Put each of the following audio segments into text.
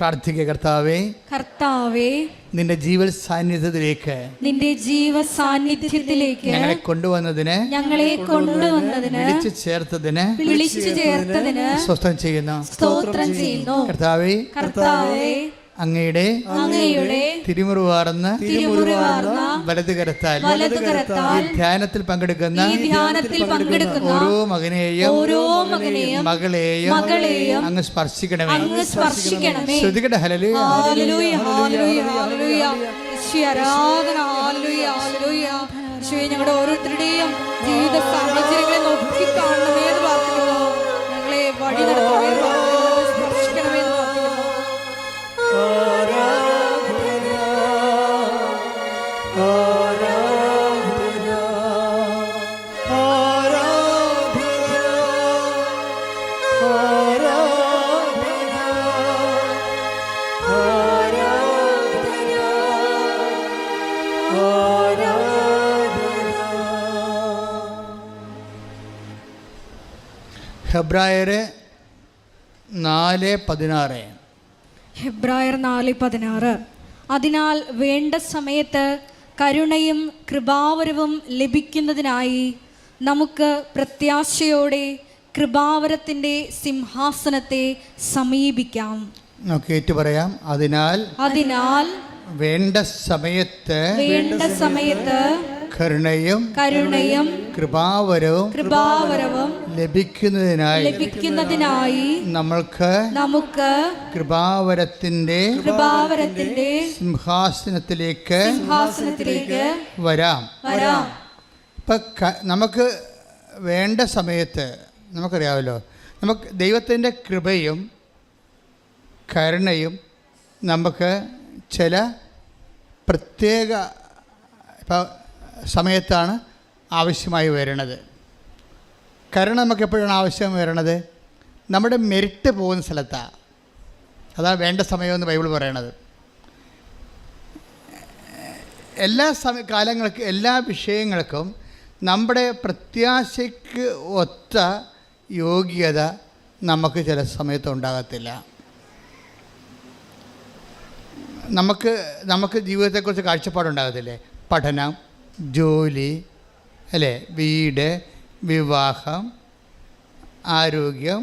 പ്രാർത്ഥിക്കുക. കർത്താവേ, കർത്താവേ, നിന്റെ ജീവ സാന്നിധ്യത്തിലേക്ക് ഞങ്ങളെ കൊണ്ടുവന്നതിന് വിളിച്ചു ചേർത്തതിന് സ്തോത്രം ചെയ്യുന്നു. കർത്താവേ, അങ്ങയുടെ തിരുമുറിവാർന്ന വലതുകരത്താൽ ധ്യാനത്തിൽ പങ്കെടുക്കുന്ന ഓരോ മകനെയും മകളെയും അങ്ങ് സ്പർശിക്കണമേ. ശ്രുതികട ഹല്ലേലൂയ, ഹല്ലേലൂയ, ഹല്ലേലൂയ, ഹല്ലേലൂയ. ആരാധന, ഹല്ലേലൂയ, ഹല്ലേലൂയ. ഞങ്ങളുടെ ഓരോരുത്തരുടെയും ജീവിത സാഹചര്യങ്ങളെ നോക്കി കാണണമേ എന്ന് പ്രാർത്ഥിക്കുന്നു. ഞങ്ങളെ വഴി നടത്തണമേ, സ്പർശിക്കണമേ എന്ന് പ്രാർത്ഥിക്കുന്നു. ഹെബ്രായർ 4:16. ഹെബ്രായർ 4:16. അതിനാൽ വേണ്ട സമയത്ത് കരുണയും കൃപാവരവും ലഭിക്കുന്നതിനായി നമുക്ക് പ്രത്യാശയോടെ കൃപാവരത്തിൻ്റെ സിംഹാസനത്തെ സമീപിക്കാം. നമുക്ക് ഏറ്റു പറയാം. അതിനാൽ വേണ്ട സമയത്ത് കരുണയും കൃപാവരവും ലഭിക്കുന്നതിനായി നമുക്ക് കൃപാവരത്തിന്റെ സിംഹാസനത്തിലേക്ക് വരാം. ഇപ്പൊ നമുക്ക് വേണ്ട സമയത്ത് നമുക്കറിയാമല്ലോ, നമുക്ക് ദൈവത്തിൻ്റെ കൃപയും കരുണയും നമുക്ക് ചില പ്രത്യേക സമയത്താണ് ആവശ്യമായി വരുന്നത്. കരുണ നമുക്ക് എപ്പോഴാണ് ആവശ്യം വരുന്നത്? നമ്മുടെ മെരിറ്റ് പോകുന്ന സ്ഥലത്താണ്. അതാണ് വേണ്ട സമയമെന്ന് ബൈബിൾ പറയണത്. എല്ലാ കാലങ്ങൾക്കും എല്ലാ വിഷയങ്ങൾക്കും നമ്മുടെ പ്രത്യാശയ്ക്ക് ഒത്ത യോഗ്യത നമുക്ക് ചില സമയത്ത് ഉണ്ടാകത്തില്ല. നമുക്ക് ജീവിതത്തെക്കുറിച്ച് കാഴ്ചപ്പാടുണ്ടാകത്തില്ലേ? പഠനം, ജോലി, അല്ലേ, വീട്, വിവാഹം, ആരോഗ്യം,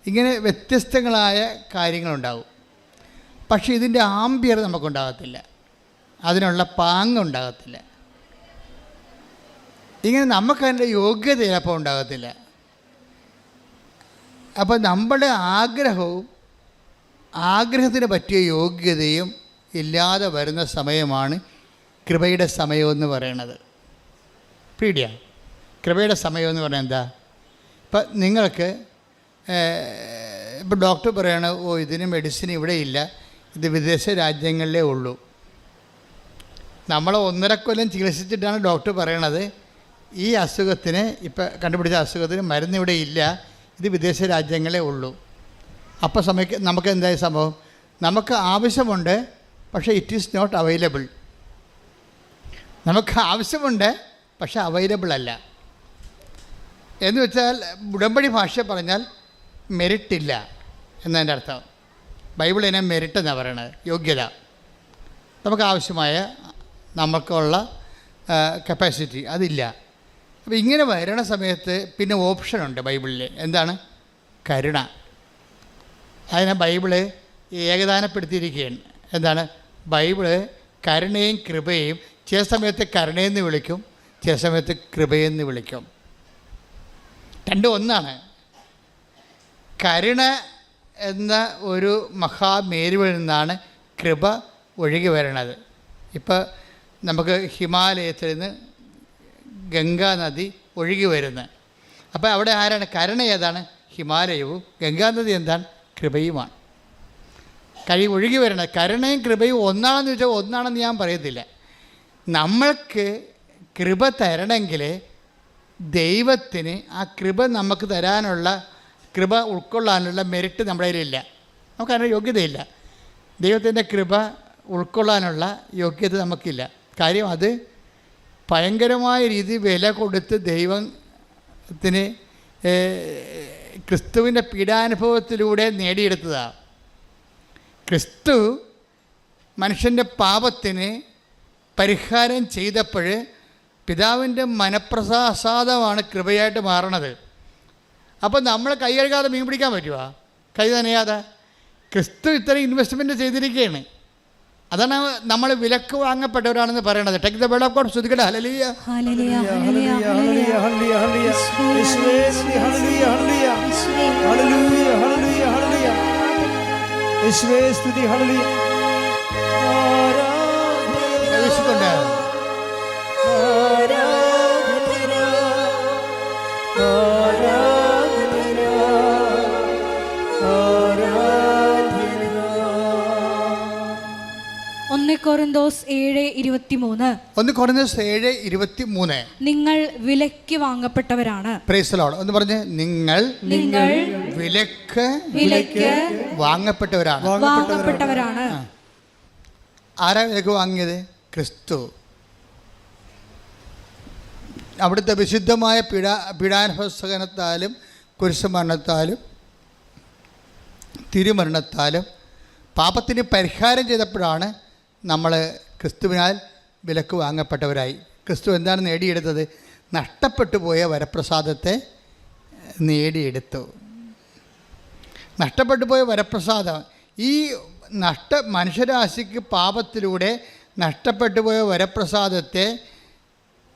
ഇങ്ങനെ വ്യത്യസ്തങ്ങളായ കാര്യങ്ങളുണ്ടാവും. പക്ഷേ ഇതിൻ്റെ ആംബിയർ നമുക്കുണ്ടാകത്തില്ല, അതിനുള്ള പാങ്ങുണ്ടാകത്തില്ല. ഇങ്ങനെ നമുക്കതിൻ്റെ യോഗ്യത ചിലപ്പോൾ ഉണ്ടാകത്തില്ല. അപ്പോൾ നമ്മുടെ ആഗ്രഹത്തിന് പറ്റിയ യോഗ്യതയും ഇല്ലാതെ വരുന്ന സമയമാണ് കൃപയുടെ സമയമെന്ന് പറയണത്. പേടിയാണ് കൃപയുടെ സമയമെന്ന് പറഞ്ഞാൽ എന്താ? ഇപ്പം നിങ്ങൾക്ക് ഇപ്പോൾ ഡോക്ടർ പറയണ, ഇതിന് മെഡിസിൻ ഇവിടെ ഇല്ല, ഇത് വിദേശ രാജ്യങ്ങളിലേ ഉള്ളൂ. നമ്മളെ 1.5 കൊല്ലം ചികിത്സിച്ചിട്ടാണ് ഡോക്ടർ പറയണത്, ഈ അസുഖത്തിന്, ഇപ്പം കണ്ടുപിടിച്ച അസുഖത്തിന് മരുന്ന് ഇവിടെ ഇല്ല, ഇത് വിദേശ രാജ്യങ്ങളേ ഉള്ളൂ. അപ്പോൾ നമുക്ക് എന്തായ സംഭവം? നമുക്ക് ആവശ്യമുണ്ട്, പക്ഷേ ഇറ്റ് ഈസ് നോട്ട് അവൈലബിൾ. നമുക്ക് ആവശ്യമുണ്ട്, പക്ഷേ അവൈലബിൾ അല്ല. എന്ന് വെച്ചാൽ ഉടമ്പടി ഭാഷ പറഞ്ഞാൽ മെറിറ്റില്ല എന്നതിൻ്റെ അർത്ഥം. ബൈബിൾ ഇതിനെ മെറിറ്റ് എന്നാണ് പറയണത്, യോഗ്യത. നമുക്ക് ആവശ്യമായ നമുക്കുള്ള കപ്പാസിറ്റി അതില്ല. അപ്പോൾ ഇങ്ങനെ വരണ സമയത്ത് പിന്നെ ഓപ്ഷനുണ്ട് ബൈബിളിൽ. എന്താണ്? കരുണ. അതിനെ ബൈബിള് ഏകദാനപ്പെടുത്തിയിരിക്കുകയാണ്. എന്താണ്? ബൈബിള് കരുണയും കൃപയും ചില സമയത്ത് കരുണയെന്ന് വിളിക്കും, ചില സമയത്ത് കൃപയെന്ന് വിളിക്കും. രണ്ടും ഒന്നാണ്. കരുണ എന്ന ഒരു മഹാമേരുവിൽ നിന്നാണ് കൃപ ഒഴുകി വരണത്. ഇപ്പോൾ നമുക്ക് ഹിമാലയത്തിൽ നിന്ന് ഗംഗാ നദി ഒഴുകി വരുന്നത്. അപ്പോൾ അവിടെ ആരാണ്? കരുണ ഏതാണ്? ഹിമാലയവും. ഗംഗാനദി എന്താണ്? കൃപയുമാണ്. ഒഴുകി വരണത്. കരുണയും കൃപയും ഒന്നാണെന്ന് ചോദിച്ചാൽ ഒന്നാണെന്ന് ഞാൻ പറയത്തില്ല. നമ്മൾക്ക് കൃപ തരണമെങ്കിൽ ദൈവത്തിന് ആ കൃപ നമുക്ക് തരാനുള്ള, കൃപ ഉൾക്കൊള്ളാനുള്ള മെറിറ്റ് നമ്മുടെ കയ്യിലില്ല. നമുക്കതിന് യോഗ്യതയില്ല. ദൈവത്തിൻ്റെ കൃപ ഉൾക്കൊള്ളാനുള്ള യോഗ്യത നമുക്കില്ല. കാര്യം അത് ഭയങ്കരമായ രീതിയിൽ വില കൊടുത്ത് ദൈവത്തിന് ക്രിസ്തുവിൻ്റെ പീഡാനുഭവത്തിലൂടെ നേടിയെടുത്തതാണ്. ക്രിസ്തു മനുഷ്യൻ്റെ പാപത്തിന് പരിഹാരം ചെയ്തപ്പോൾ പിതാവിൻ്റെ മനപ്രസാദമാണ് കൃപയായിട്ട് മാറണത്. അപ്പോൾ നമ്മൾ കൈ കഴുകാതെ മീൻ പിടിക്കാൻ പറ്റുമോ? കൈ നനയാതെ. ക്രിസ്തു ഇത്രയും ഇൻവെസ്റ്റ്മെൻറ്റ് ചെയ്തിരിക്കുകയാണ്. അതാണ് നമ്മൾ വിലക്ക് വാങ്ങപ്പെട്ടവരാണെന്ന് പറയണത്. Take the word of God. ശ്രുതികട ഹല്ലേലൂയ ഹല്ലേലൂയ ഹല്ലേലൂയ ഹല്ലേലൂയ ഹല്ലേലൂയ ഹല്ലേലൂയ യേശുവേ സ്തുതി ഹല്ലേലൂയ ഹല്ലേലൂയ ഹല്ലേലൂയ ഹല്ലേലൂയ യേശുവേ സ്തുതി ഹല്ലേലൂയ യേശുക്കൊണ്ട് കൊരിന്തോസ് 7:23. 1 കൊരിന്തോസ് 7:23. നിങ്ങൾ വിലയ്ക്ക് വാങ്ങപ്പെട്ടവരാണ്. Praise the Lord. ഒന്ന് പറഞ്ഞ്, നിങ്ങൾ വിലക്ക് വാങ്ങപ്പെട്ടവരാണ്. ആരാ വിലക്ക് വാങ്ങിയത്? ക്രിസ്തു. അവിടുത്തെ വിശുദ്ധമായ പീഡാനുഭവസഹനത്താലും കുരിശുമരണത്താലും തിരുമരണത്താലും പാപത്തിന് പരിഹാരം ചെയ്തപ്പോഴാണ് നമ്മൾ ക്രിസ്തുവിനാൽ വിലക്ക് വാങ്ങപ്പെട്ടവരായി. ക്രിസ്തു എന്താണ് നേടിയെടുത്തത്? നഷ്ടപ്പെട്ടു പോയ വരപ്രസാദത്തെ നേടിയെടുത്തു. നഷ്ടപ്പെട്ടു പോയ വരപ്രസാദം, ഈ മനുഷ്യരാശിക്ക് പാപത്തിലൂടെ നഷ്ടപ്പെട്ടു പോയ വരപ്രസാദത്തെ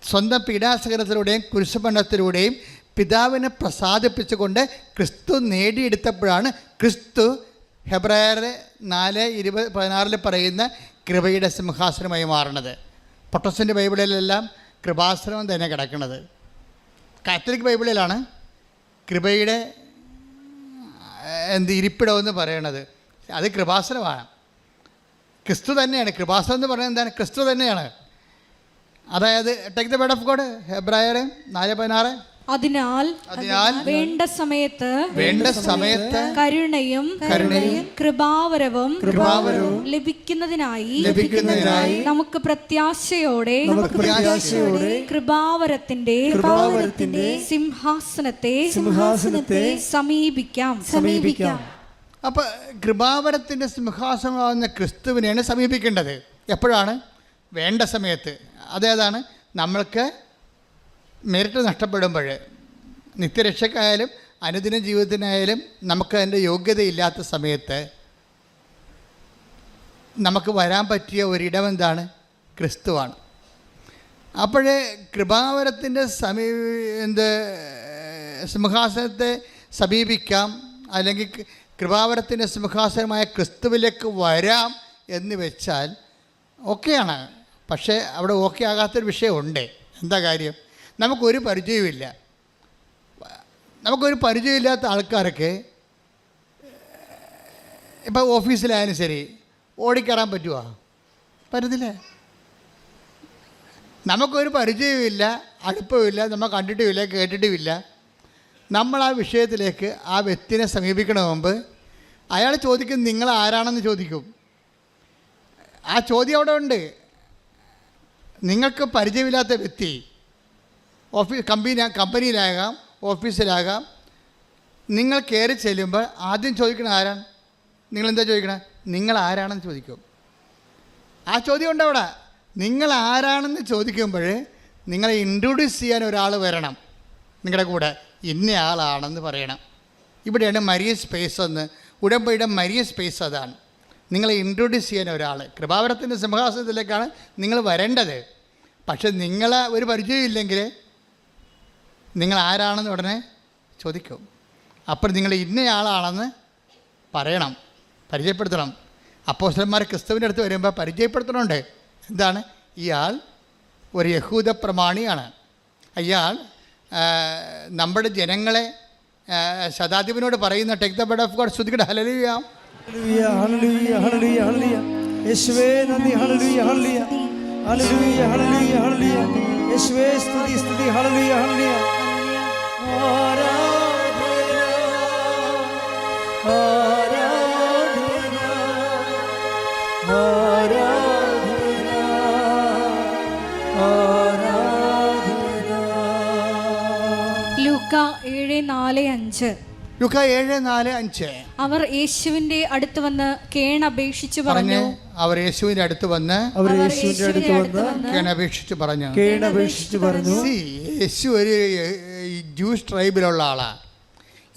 സ്വന്തം പീഡാസഹനത്തിലൂടെയും കുരിശുമരണത്തിലൂടെയും പിതാവിനെ പ്രസാദിപ്പിച്ചുകൊണ്ട് ക്രിസ്തു നേടിയെടുത്തപ്പോഴാണ് ക്രിസ്തു ഹെബ്രായർ 4:16 പറയുന്ന കൃപയുടെ സിംഹാസനമായി മാറുന്നത്. പൊട്ടസിൻ്റെ ബൈബിളിലെല്ലാം കൃപാസനം തന്നെ കിടക്കുന്നത്. കാത്തലിക് ബൈബിളിലാണ് കൃപയുടെ ഇരിപ്പിടമെന്ന് പറയണത്. അത് കൃപാസനമാണ്. ക്രിസ്തു തന്നെയാണ്. കൃപാസനം എന്ന് പറയുന്നത് എന്താണ്? ക്രിസ്തു തന്നെയാണ്. അതായത് take the word of God. ഹെബ്രായർ 4:16. അതിനാൽ വേണ്ട സമയത്ത് കരുണയും കൃപാവരവും ലഭിക്കുന്നതിനായി നമുക്ക് പ്രത്യാശയോടെ കൃപാവരത്തിന്റെ സിംഹാസനത്തെ സമീപിക്കാം. അപ്പോൾ കൃപാവരത്തിൻ്റെ സിംഹാസനമാകുന്ന ക്രിസ്തുവിനെയാണ് സമീപിക്കേണ്ടത്. എപ്പോഴാണ്? വേണ്ട സമയത്ത്. അതേതാണ്? നമ്മൾക്ക് മെറിറ്റ് നഷ്ടപ്പെടുമ്പോൾ, നിത്യരക്ഷക്കായാലും അനുദിന ജീവിതത്തിനായാലും നമുക്ക് അതിൻ്റെ യോഗ്യതയില്ലാത്ത സമയത്ത് നമുക്ക് വരാൻ പറ്റിയ ഒരിടം എന്താണ്? ക്രിസ്തുവാണ്. അപ്പോഴേ കൃപാവരത്തിൻ്റെ സിംഹാസനത്തെ സമീപിക്കാം, അല്ലെങ്കിൽ കൃപാവരത്തിൻ്റെ സിംഹാസനമായ ക്രിസ്തുവിലേക്ക് വരാം എന്ന് വെച്ചാൽ ഓക്കെയാണ്. പക്ഷേ അവിടെ ഓക്കെ ആകാത്തൊരു വിഷയമുണ്ട്. എന്താ കാര്യം? നമുക്കൊരു പരിചയമില്ലാത്ത ആൾക്കാർക്ക് ഇപ്പോൾ ഓഫീസിലായാലും ശരി ഓടിക്കയറാൻ പറ്റുമോ? പറ്റത്തില്ല. നമുക്കൊരു പരിചയമില്ല, അടുപ്പമില്ല, നമ്മൾ കണ്ടിട്ടുമില്ല, കേട്ടിട്ടുമില്ല. നമ്മൾ ആ വിഷയത്തിലേക്ക് ആ വ്യക്തിനെ സമീപിക്കണ മുമ്പ് അയാൾ ചോദിക്കും, നിങ്ങൾ ആരാണെന്ന് ചോദിക്കും. ആ ചോദ്യം അവിടെ ഉണ്ട്. നിങ്ങൾക്ക് പരിചയമില്ലാത്ത വ്യക്തി കമ്പനിയിലാകാം, ഓഫീസിലാകാം, നിങ്ങൾ കയറി ചെല്ലുമ്പോൾ ആദ്യം ചോദിക്കണത് ആരാണ്? നിങ്ങളെന്താ ചോദിക്കണേ? നിങ്ങൾ ആരാണെന്ന് ചോദിക്കും. ആ ചോദ്യം ഉണ്ട് അവിടെ. നിങ്ങൾ ആരാണെന്ന് ചോദിക്കുമ്പോൾ നിങ്ങളെ ഇൻട്രൊഡ്യൂസ് ചെയ്യാൻ ഒരാൾ വരണം നിങ്ങളുടെ കൂടെ. ഇന്നയാളാണെന്ന് പറയണം. ഇവിടെയാണ് മരിയ സ്പേസ് എന്ന്, ഉടമ്പടിയുടെ മരിയ സ്പേസ് അതാണ്. നിങ്ങളെ ഇൻട്രൊഡ്യൂസ് ചെയ്യാൻ ഒരാൾ. കൃപാവരത്തിൻ്റെ സിംഹാസനത്തിലേക്കാണ് നിങ്ങൾ വരേണ്ടത്. പക്ഷെ നിങ്ങളെ ഒരു പരിചയമില്ലെങ്കിൽ നിങ്ങൾ ആരാണെന്ന് ഉടനെ ചോദിക്കും. അപ്പോൾ നിങ്ങൾ ഇന്നയാളാണെന്ന് പറയണം, പരിചയപ്പെടുത്തണം. അപ്പോസ്തലന്മാർ ക്രിസ്തുവിൻ്റെ അടുത്ത് വരുമ്പോൾ പരിചയപ്പെടുത്തണമുണ്ട്. എന്താണ്? ഇയാൾ ഒരു യഹൂദ പ്രമാണിയാണ്. അയാൾ നമ്മുടെ ജനങ്ങളെ ശതാധിപനോട് പറയുന്ന take the word of God. ശ്രുതികട ഹല്ലേലൂയ ഹല്ലേലൂയ ഹല്ലേലൂയ ഹല്ലേലൂയ യേശുവേ നന്ദി. ഹല്ലേലൂയ ഹല്ലേലൂയ ഹല്ലേലൂയ ഹല്ലേലൂയ ഹല്ലേലൂയ യേശുവേ സ്തുതി ഹല്ലേലൂയ ഹല്ലേലൂയ ലൂക്ക 7:4-5. ലൂക്ക 7:4-5. അവർ യേശുവിന്റെ അടുത്ത് വന്ന് കേണപേക്ഷിച്ചു പറഞ്ഞു. അവർ യേശുവിന്റെ അടുത്ത് വന്ന് കേണപേക്ഷിച്ചു പറഞ്ഞു. യേശു ഒരു ജൂസ് ട്രൈബിലുള്ള ആളാണ്.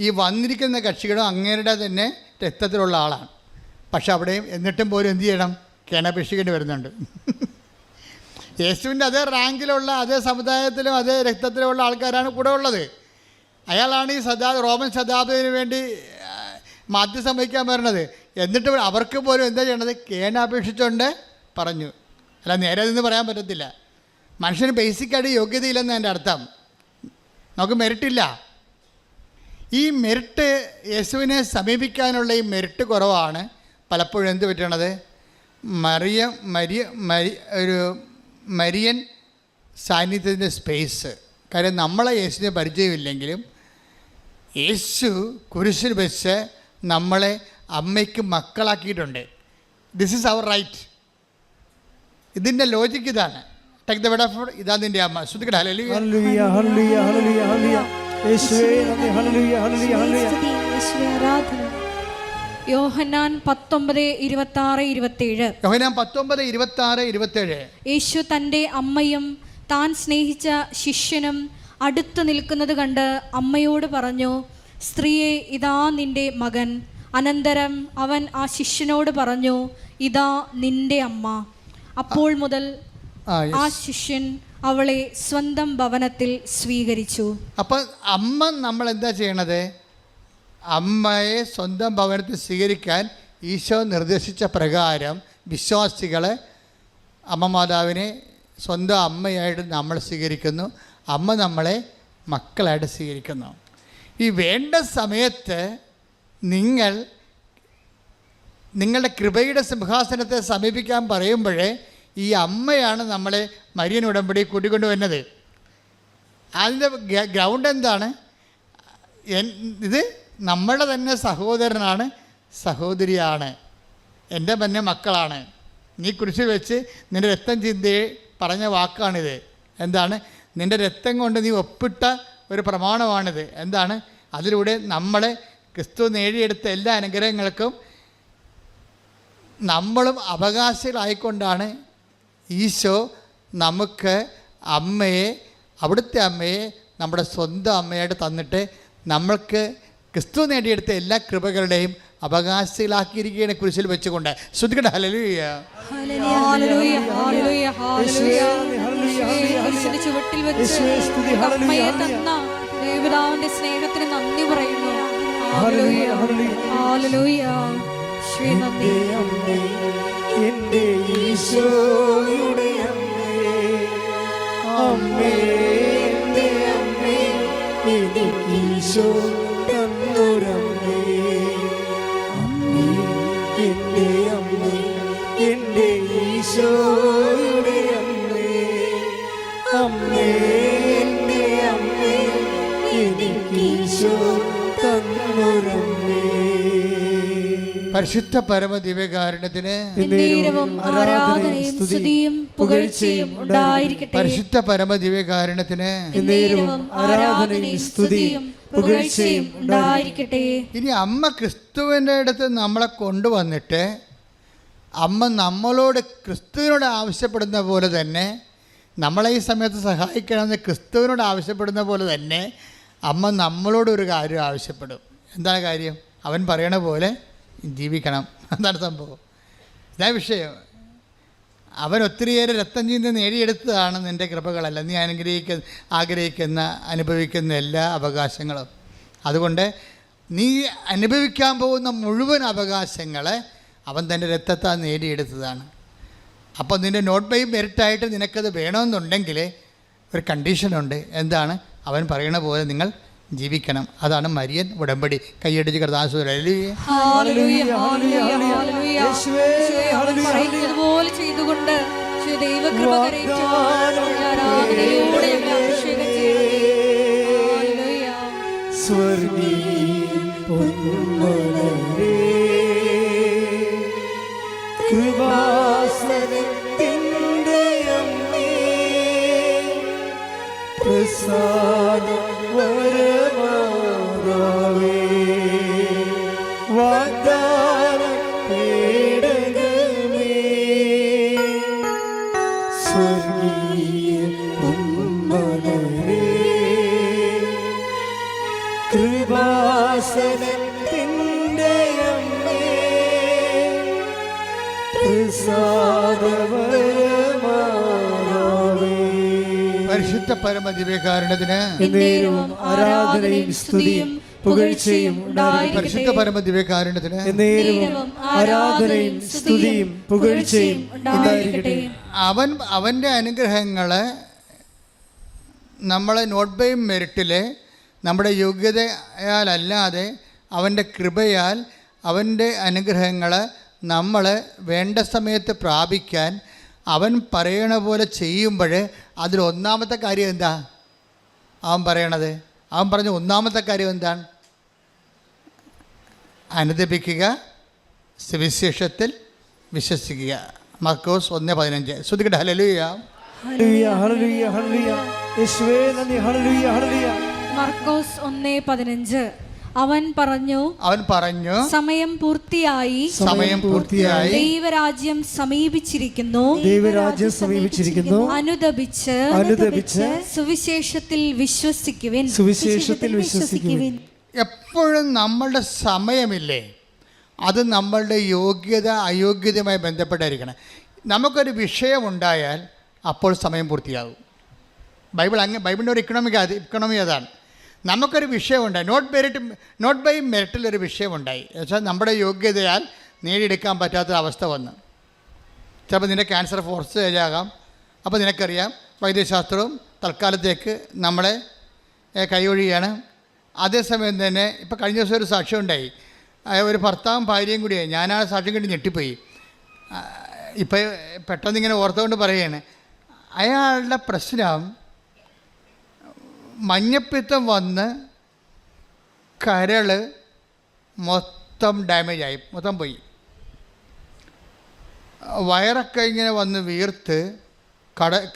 ഈ വന്നിരിക്കുന്ന കക്ഷികളും അങ്ങേരുടെ തന്നെ രക്തത്തിലുള്ള ആളാണ്. പക്ഷെ അവിടെയും എന്നിട്ടും പോലും എന്ത് ചെയ്യണം? കേണപേക്ഷിക്കേണ്ടി വരുന്നുണ്ട്. യേശുവിൻ്റെ അതേ റാങ്കിലുള്ള, അതേ സമുദായത്തിലും അതേ രക്തത്തിലുള്ള ആൾക്കാരാണ് കൂടെ ഉള്ളത്. അയാളാണ് ഈ റോമൻ ശതാബ്ദത്തിന് വേണ്ടി മാധ്യസ്ഥം വഹിക്കാൻ വരുന്നത്. എന്നിട്ട് അവർക്ക് പോലും എന്താ ചെയ്യണത്? കേണപേക്ഷിച്ചുകൊണ്ട് പറഞ്ഞു. അല്ല, നേരെ നിന്ന് പറയാൻ പറ്റത്തില്ല. മനുഷ്യന് ബേസിക്കായിട്ട് യോഗ്യതയില്ലെന്ന് എൻ്റെ അർത്ഥം. നമുക്ക് മെറിറ്റില്ല. ഈ മെറിറ്റ്, യേശുവിനെ സമീപിക്കാനുള്ള ഈ മെറിറ്റ് കുറവാണ് പലപ്പോഴും എന്ത് പറ്റണത്? ഒരു മരിയൻ സാന്നിധ്യത്തിൻ്റെ സ്പേസ്. കാര്യം നമ്മളെ യേശുവിനെ പരിചയമില്ലെങ്കിലും യേശു കുരിശിൽ വെച്ച് നമ്മളെ അമ്മയ്ക്ക് മക്കളാക്കിയിട്ടുണ്ട്. This is our right. ഇതിൻ്റെ ലോജിക്ക് ഇതാണ്. Take the word of God. ഇതാ നിൻ്റെ അമ്മ. ശ്രദ്ധിക്കട്ടെ. ഹല്ലേലൂയ, ഹല്ലേലൂയ, ഹല്ലേലൂയ, ഹല്ലേലൂയ. യേശുവേ നന്ദി. ഹല്ലേലൂയ, ഹല്ലേലൂയ, ഹല്ലേലൂയ. യേശുവേ ആരാധന. യോഹന്നാൻ 19:26-27. യോഹന്നാൻ 19:26-27. യേശു തൻ്റെ അമ്മയും താൻ സ്നേഹിച്ച ശിഷ്യനും അടുത്ത് നിൽക്കുന്നത് കണ്ട് അമ്മയോട് പറഞ്ഞു, സ്ത്രീയെ, ഇതാ നിന്റെ മകൻ. അനന്തരം അവൻ ആ ശിഷ്യനോട് പറഞ്ഞു, ഇതാ നിന്റെ അമ്മ. അപ്പോൾ മുതൽ ആ ശിഷ്യൻ അവളെ സ്വന്തം ഭവനത്തിൽ സ്വീകരിച്ചു. അപ്പം അമ്മ നമ്മൾ എന്താ ചെയ്യണത്? അമ്മയെ സ്വന്തം ഭവനത്തിൽ സ്വീകരിക്കാൻ ഈശോ നിർദ്ദേശിച്ച പ്രകാരം വിശ്വാസികൾ അമ്മ മാതാവിനെ സ്വന്തം അമ്മയായിട്ട് നമ്മൾ സ്വീകരിക്കുന്നു. അമ്മ നമ്മളെ മക്കളായിട്ട് സ്വീകരിക്കുന്നു. ഈ വേണ്ട സമയത്ത് നിങ്ങളുടെ കൃപയുടെ സിംഹാസനത്തെ സമീപിക്കാൻ പറയുമ്പോഴേ ഈ അമ്മയാണ് നമ്മളെ മരിയൻ ഉടമ്പടി കൂട്ടിക്കൊണ്ടു വരുന്നത്. അതിൻ്റെ ഗ്രൗണ്ട് എന്താണ്? ഇത് നമ്മുടെ തന്നെ സഹോദരനാണ്, സഹോദരിയാണ്, എൻ്റെ തന്നെ മക്കളാണ്. നീ കുരിശിൽ വെച്ച് നിൻ്റെ രക്തം ചിന്തയെ പറഞ്ഞ വാക്കാണിത്. എന്താണ്? നിൻ്റെ രക്തം കൊണ്ട് നീ ഒപ്പിട്ട ഒരു പ്രമാണമാണിത്. എന്താണ്? അതിലൂടെ നമ്മളെ ക്രിസ്തു നേടിയെടുത്ത എല്ലാ അനുഗ്രഹങ്ങൾക്കും നമ്മളും അവകാശികളായിക്കൊണ്ടാണ് ഈശോ നമുക്ക് അവിടുത്തെ അമ്മയെ നമ്മുടെ സ്വന്തം അമ്മയായിട്ട് തന്നിട്ട് നമ്മൾക്ക് ക്രിസ്തു നേടിയെടുത്ത എല്ലാ കൃപകളുടെയും അവകാശികളാക്കിയിരിക്കുകയാണ് കുരിശിൽ വെച്ചുകൊണ്ട്. ശ്രദ്ധിക്കട്ടെ. ഹല്ലേലൂയ, ഹല്ലേലൂയ, ഹല്ലേലൂയ, ഹല്ലേലൂയ. ചുവട്ടിൽ വെച്ച് അമ്മയെ തന്ന ദൈവപിതാവിന്റെ സ്നേഹത്തിന് നന്ദി പറയുന്നു. Hallelujah, hallelujah. ശ്രീ നന്ദി. എൻ്റെ ഈശോയുടെ അമ്മേ, എൻ്റെ അമ്മേ, എനിക്ക് ഈശോ തന്നൊരമ്മേ. അമ്മേ, എൻ്റെ അമ്മേ, എൻ്റെ ഈശോയുടെ അമ്മേ. അമ്മേ, എൻ്റെ അമ്മേ, എനിക്ക് ഈശോ തന്നൊരമ്മേ. പരിശുദ്ധ പരമ ദിവ്യകാരുണ്യത്തിന് ആരാധനയും സ്തുതിയും പുകഴ്ചയും ഉണ്ടായിരിക്കട്ടെ. പരിശുദ്ധ പരമ ദിവ്യകാരുണ്യത്തിന് ആരാധനയും സ്തുതിയും പുകഴ്ചയും ഉണ്ടായിരിക്കട്ടെ. ഇനി അമ്മ ക്രിസ്തുവിൻ്റെ അടുത്ത് നമ്മളെ കൊണ്ടുവന്നിട്ട് അമ്മ നമ്മളോട് ക്രിസ്തുവിനോട് ആവശ്യപ്പെടുന്ന പോലെ തന്നെ, നമ്മളെ ഈ സമയത്ത് സഹായിക്കണമെന്ന് ക്രിസ്തുവിനോട് ആവശ്യപ്പെടുന്ന പോലെ തന്നെ അമ്മ നമ്മളോടൊരു കാര്യം ആവശ്യപ്പെടും. എന്താണ് കാര്യം? അവൻ പറയണ പോലെ ജീവിക്കണം. എന്താണ് സംഭവം? ഇതാ വിഷയം. അവൻ ഒത്തിരിയേറെ രക്തം ചിന്തി നേടിയെടുത്തതാണ് നിൻ്റെ കൃപകളല്ല, നീ ആഗ്രഹിക്കുന്ന അനുഭവിക്കുന്ന എല്ലാ അവകാശങ്ങളും. അതുകൊണ്ട് നീ അനുഭവിക്കാൻ പോകുന്ന മുഴുവൻ അവകാശങ്ങളെ അവൻ തൻ്റെ രക്തത്താൽ നേടിയെടുത്തതാണ്. അപ്പോൾ നിൻ്റെ നോട്ട് ബൈ മെറിറ്റായിട്ട് നിനക്കത് വേണമെന്നുണ്ടെങ്കിൽ ഒരു കണ്ടീഷനുണ്ട്. എന്താണ്? അവൻ പറയണ പോലെ നിങ്ങൾ ജീവിക്കണം. അതാണ് മരിയൻ ഉടമ്പടി. കൈയടിച്ച് കർത്താവ് ചെയ്തുകൊണ്ട് പ്രസാദ വരമാതാവേ കൃപാസനത്തിൻ്റെ അമ്മേ, പ്രസാദപരമാതാവേ, പരിശുദ്ധ പരമ ദിവ്യകാരുണ്യത്തിന് എന്നേരവും ആരാധനയും സ്തുതിയും പുകഴ്ചയും പരിശുദ്ധ പരമ ദിവ്യകാരുണ്യത്തിന് എന്നേരവും ആരാധനയും സ്തുതിയും പുകഴ്ചയും ഉണ്ടായിരിക്കട്ടെ. അവൻ്റെ അനുഗ്രഹങ്ങൾ നമ്മളെ നോട്ട് ബൈ മെറിറ്റിൽ നമ്മുടെ യോഗ്യതയാലല്ലാതെ അവൻ്റെ കൃപയാൽ അവൻ്റെ അനുഗ്രഹങ്ങൾ നമ്മൾ വേണ്ട സമയത്ത് പ്രാപിക്കാൻ അവൻ പറയണ പോലെ ചെയ്യുമ്പോൾ അതിലൊന്നാമത്തെ കാര്യം എന്താ അവൻ പറയണത്? അവൻ പറഞ്ഞ ഒന്നാമത്തെ കാര്യം എന്താണ്? അനുദപിക്കുക, സുവിശേഷത്തിൽ വിശ്വസിക്കുക. മർക്കോസ് 1:15. ശ്രദ്ധിക്കട്ടെ. ഹല്ലേലൂയ, ഹല്ലേലൂയ, ഹല്ലേലൂയ, ഹല്ലേലൂയ. യേശുവേ നന്ദി. ഹല്ലേലൂയ, ഹല്ലേലൂയ. മർക്കോസ് 1:15. അവൻ പറഞ്ഞു, സമയം പൂർത്തിയായി, ദൈവരാജ്യം സമീപിച്ചിരിക്കുന്നു, അനുദപിച്ച് സുവിശേഷത്തിൽ വിശ്വസിക്കുവിൻ. എപ്പോഴും നമ്മളുടെ സമയമില്ലേ, അത് നമ്മളുടെ യോഗ്യത അയോഗ്യതയുമായി ബന്ധപ്പെട്ടായിരിക്കണം. നമുക്കൊരു വിഷയമുണ്ടായാൽ അപ്പോൾ സമയം പൂർത്തിയാകും. ബൈബിളിൻ്റെ ഒരു ഇക്കണോമി അതാണ്. നമുക്കൊരു വിഷയമുണ്ടായി, നോട്ട് ബൈ മെറിറ്റിലൊരു വിഷയമുണ്ടായി എന്നുവെച്ചാൽ നമ്മുടെ യോഗ്യതയാൽ നേടിയെടുക്കാൻ പറ്റാത്ത അവസ്ഥ വന്ന്. ചിലപ്പോൾ നിൻ്റെ ക്യാൻസർ ഫോർസ് ആകാം. അപ്പോൾ നിനക്കറിയാം വൈദ്യശാസ്ത്രവും തൽക്കാലത്തേക്ക് നമ്മളെ കൈയൊഴിയാണ്. അതേസമയം തന്നെ ഇപ്പോൾ കഴിഞ്ഞ ദിവസം ഒരു സാക്ഷ്യം ഉണ്ടായി. ഒരു ഭർത്താവും ഭാര്യയും കൂടിയായി. ഞാനാണ് സാക്ഷ്യം കണ്ടി ഞെട്ടിപ്പോയി. ഇപ്പോൾ പെട്ടെന്നിങ്ങനെ ഓർത്തുകൊണ്ട് പറയുകയാണ്, അയാളുടെ പ്രശ്നം മഞ്ഞപ്പിത്തം വന്ന് കരൾ മൊത്തം ഡാമേജായി, മൊത്തം പോയി. വയറൊക്കെ ഇങ്ങനെ വന്ന് വീർത്ത്,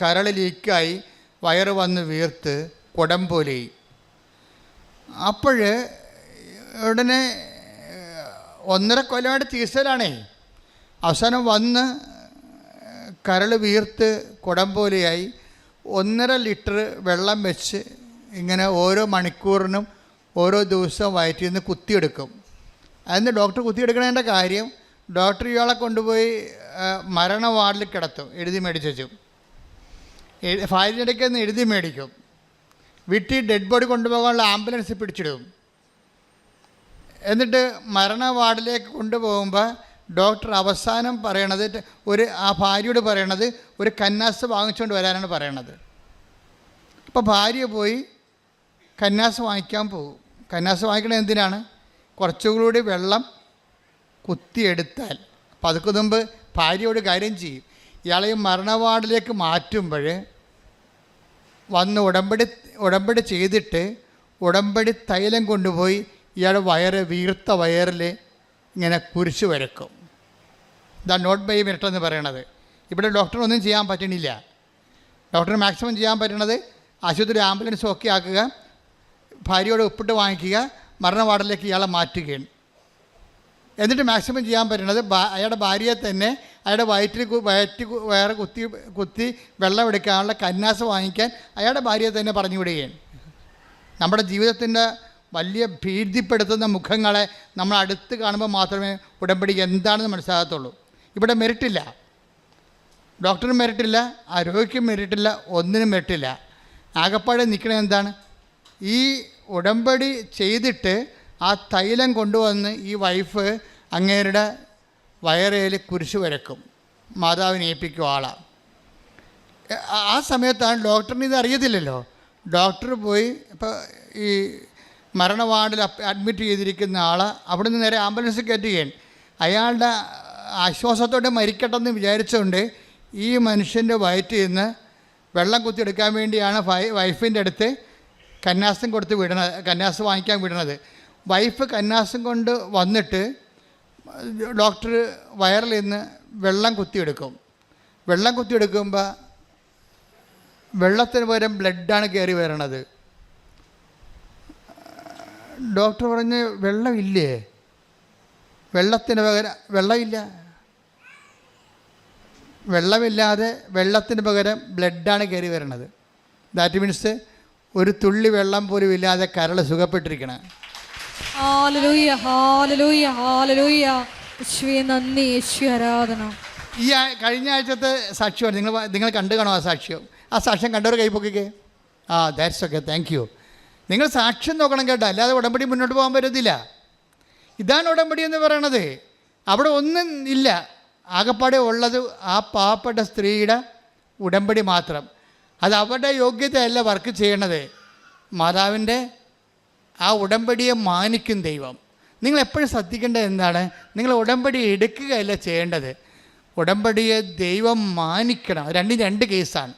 കരൾ ലീക്കായി, വയറ് വന്ന് വീർത്ത് കുടം പോലെയായി. അപ്പോൾ ഉടനെ 1.5 കൊല്ലമായിട്ട് ചികിത്സയിലാണേ. അവസാനം വന്ന് കരൾ വീർത്ത് കുടം പോലെയായി. 1.5 ലിറ്റർ വെള്ളം വെച്ച് ഇങ്ങനെ ഓരോ മണിക്കൂറിനും ഓരോ ദിവസവും വയറ്റിൽ നിന്ന് കുത്തിയെടുക്കും. അതിന് ഡോക്ടർ കുത്തിയെടുക്കണതിൻ്റെ കാര്യം, ഡോക്ടർ ഇയാളെ കൊണ്ടുപോയി മരണ വാർഡിൽ കിടത്തും, എഴുതി മേടിച്ചു. ഫയലിനിടയ്ക്ക് നിന്ന് എഴുതി മേടിക്കും. വീട്ടിൽ ഡെഡ് ബോഡി കൊണ്ടുപോകാനുള്ള ആംബുലൻസ് പിടിച്ചിടും. എന്നിട്ട് മരണ വാർഡിലേക്ക് കൊണ്ടുപോകുമ്പോൾ ഡോക്ടർ അവസാനം പറയണത്, ആ ഭാര്യയോട് പറയണത് ഒരു കന്നാസ് വാങ്ങിച്ചുകൊണ്ട് വരാനാണ് പറയണത്. അപ്പോൾ ഭാര്യ പോയി കന്നാസ് വാങ്ങിക്കാൻ പോകും. കന്നാസ് വാങ്ങിക്കണത് എന്തിനാണ്? കുറച്ചുകൂടി വെള്ളം കുത്തിയെടുത്താൽ. അപ്പോൾ അതൊക്കെ മുമ്പ് ഭാര്യയോട് കാര്യം ചെയ്യും. ഇയാളെ മരണ വാർഡിലേക്ക് മാറ്റുമ്പോൾ വന്ന് ഉടമ്പടി ചെയ്തിട്ട് ഉടമ്പടി തൈലം കൊണ്ടുപോയി ഇയാളുടെ വീർത്ത വയറിൽ ഇങ്ങനെ കുരിശ് വരക്കും. ഇതാണ് നോട്ട് ബൈ മെറിറ്റ് എന്ന് പറയണത്. ഇവിടെ ഡോക്ടറൊന്നും ചെയ്യാൻ പറ്റണില്ല. ഡോക്ടർ മാക്സിമം ചെയ്യാൻ പറ്റണത് ആശുപത്രി ആംബുലൻസ് ഒക്കെ ആക്കുക, ഭാര്യയോട് ഒപ്പിട്ട് വാങ്ങിക്കുക, മരണ വാർഡിലേക്ക് ഇയാളെ മാറ്റുകയാണ്. എന്നിട്ട് മാക്സിമം ചെയ്യാൻ പറ്റുന്നത് അയാളുടെ ഭാര്യയെ തന്നെ അയാളുടെ വയറ് കുത്തി വെള്ളം എടുക്കാനുള്ള കന്നാസ് വാങ്ങിക്കാൻ അയാളുടെ ഭാര്യയെ തന്നെ പറഞ്ഞു വിടുകയാണ്. നമ്മുടെ ജീവിതത്തിൻ്റെ വലിയ ഭീതിപ്പെടുത്തുന്ന മുഖങ്ങളെ നമ്മൾ അടുത്ത് കാണുമ്പോൾ മാത്രമേ ഉടമ്പടി എന്താണെന്ന് മനസ്സിലാകത്തുള്ളൂ. ഇവിടെ മെറിറ്റില്ല, ഡോക്ടറിന് മെറിറ്റില്ല, രോഗിക്കും മെറിറ്റില്ല, ഒന്നിനും മെറിറ്റില്ല. ആകപ്പാടെ നിൽക്കണത് എന്താണ്? ഈ ഉടമ്പടി ചെയ്തിട്ട് ആ തൈലം കൊണ്ടുവന്ന് ഈ വൈഫ് അങ്ങേരുടെ വയറേൽ കുരിശ് വരക്കും, മാതാവിനെ ഏൽപ്പിക്കും ആളാ. ആ സമയത്താണ് ഡോക്ടറിന് ഇത് അറിയത്തില്ലല്ലോ. ഡോക്ടർ പോയി ഇപ്പോൾ ഈ മരണ വാർഡിൽ അഡ്മിറ്റ് ചെയ്തിരിക്കുന്ന ആളെ അവിടെ നിന്ന് നേരെ ആംബുലൻസ് കയറ്റുകയാണ്. അയാളുടെ ആശ്വാസത്തോടെ മരിക്കട്ടെന്ന് വിചാരിച്ചുകൊണ്ട് ഈ മനുഷ്യൻ്റെ വയറ്റിൽ നിന്ന് വെള്ളം കുത്തിയെടുക്കാൻ വേണ്ടിയാണ് വൈഫിൻ്റെ അടുത്ത് കന്നാസും കൊടുത്ത് വിടണത്, കന്നാസ് വാങ്ങിക്കാൻ വിടണത്. വൈഫ് കന്നാസും കൊണ്ട് വന്നിട്ട് ഡോക്ടർ വയറിൽ നിന്ന് വെള്ളം കുത്തിയെടുക്കും. വെള്ളം കുത്തിയെടുക്കുമ്പോൾ വെള്ളത്തിന് പകരം ബ്ലഡാണ് കയറി വരണത്. ഡോക്ടർ പറഞ്ഞ് വെള്ളമില്ലേ? വെള്ളത്തിന് പകരം വെള്ളമില്ല. വെള്ളമില്ലാതെ വെള്ളത്തിന് പകരം ബ്ലഡാണ് കയറി വരണത്. ദാറ്റ് മീൻസ് ഒരു തുള്ളി വെള്ളം പോലും ഇല്ലാതെ കരൾ സുഖപ്പെട്ടിരിക്കണം. ഹല്ലേലൂയ, ഹല്ലേലൂയ, ഹല്ലേലൂയ. യേശുവേ നന്ദി, യേശുവേ ആരാധന. ഈ കഴിഞ്ഞ ആഴ്ചത്തെ സാക്ഷ്യമാണ് നിങ്ങൾ കണ്ടു കാണും. ആ സാക്ഷ്യം കണ്ടവർ കൈപ്പൊക്കിക്കേ. That's okay, thank you. നിങ്ങൾ സാക്ഷ്യം നോക്കണം കേട്ടോ, അല്ലാതെ ഉടമ്പടി മുന്നോട്ട് പോകാൻ പറ്റത്തില്ല. ഇതാണ് ഉടമ്പടി എന്ന് പറയണത്. അവിടെ ഒന്നും ഇല്ല, ആകപ്പാടെ ഉള്ളത് ആ പാവപ്പെട്ട സ്ത്രീയുടെ ഉടമ്പടി മാത്രം. അത് അവരുടെ യോഗ്യതയല്ല വർക്ക് ചെയ്യണത്, മാതാവിൻ്റെ ആ ഉടമ്പടിയെ മാനിക്കും ദൈവം. നിങ്ങൾ എപ്പോഴും ശ്രദ്ധിക്കേണ്ടത് എന്താണ്? നിങ്ങൾ ഉടമ്പടി എടുക്കുകയല്ല ചെയ്യേണ്ടത്, ഉടമ്പടിയെ ദൈവം മാനിക്കണം. രണ്ടും രണ്ട് കേസാണ്.